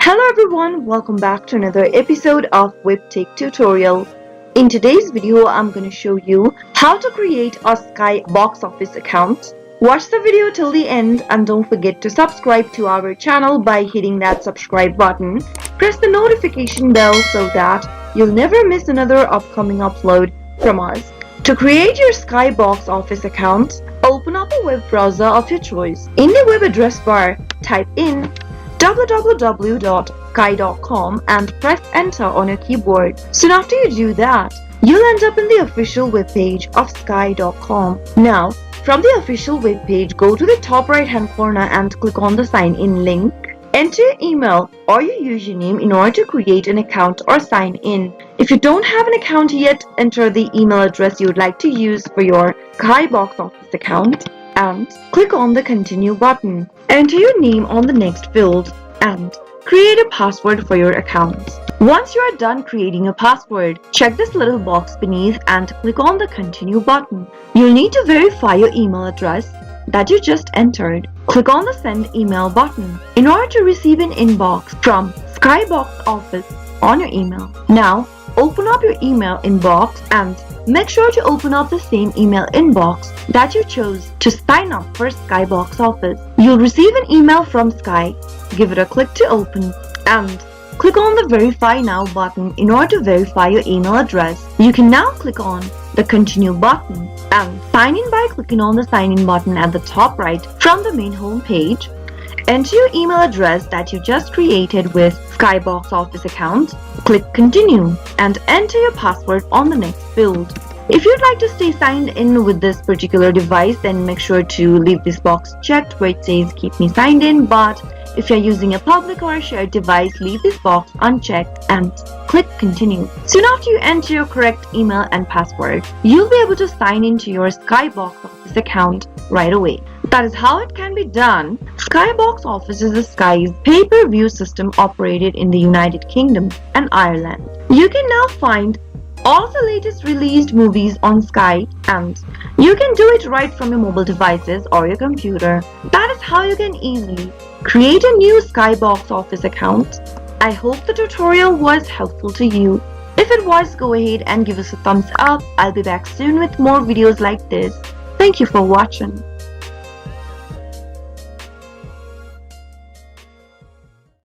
Hello everyone, welcome back to another episode of Webtech Tutorial. In today's video, I'm going to show you how to create a Sky box office account. Watch the video till the end and don't forget to subscribe to our channel by hitting that subscribe button. Press the notification bell so that you'll never miss another upcoming upload from us. To create your Sky box office account, open up a web browser of your choice. In the web address bar, type in www.sky.com and press enter on your keyboard. Soon after you do that, you'll end up in the official webpage of sky.com. Now, from the official webpage, go to the top right hand corner and click on the sign in link. Enter your email or your username in order to create an account or sign in. If you don't have an account yet, enter the email address you would like to use for your Sky box office account and click on the continue button. Enter your name on the next field and create a password for your account. Once you are done creating a password, check this little box beneath and click on the continue button. You'll need to verify your email address that you just entered. Click on the send email button in order to receive an inbox from Sky box office on your email. Now, open up your email inbox and make sure to open up the same email inbox that you chose to sign up for Sky box office. You'll receive an email from Sky. Give it a click to open and click on the verify now button in order to verify your email address. You can now click on the continue button and sign in by clicking on the sign in button at the top right from the main home page. Enter your email address that you just created with Sky box office account. Click continue and enter your password on the next field. If you'd like to stay signed in with this particular device, then make sure to leave this box checked where it says keep me signed in, but if you're using a public or a shared device, leave this box unchecked and click continue. Soon after you enter your correct email and password, you'll be able to sign into your Sky box office account right away. That is how it can be done. Sky box office is the Sky's pay-per-view system operated in the United Kingdom and Ireland. You can now find all the latest released movies on Sky, and you can do it right from your mobile devices or your computer. That is how you can easily create a new Sky box office account. I hope the tutorial was helpful to you. If it was, go ahead and give us a thumbs up. I'll be back soon with more videos like this. Thank you for watching.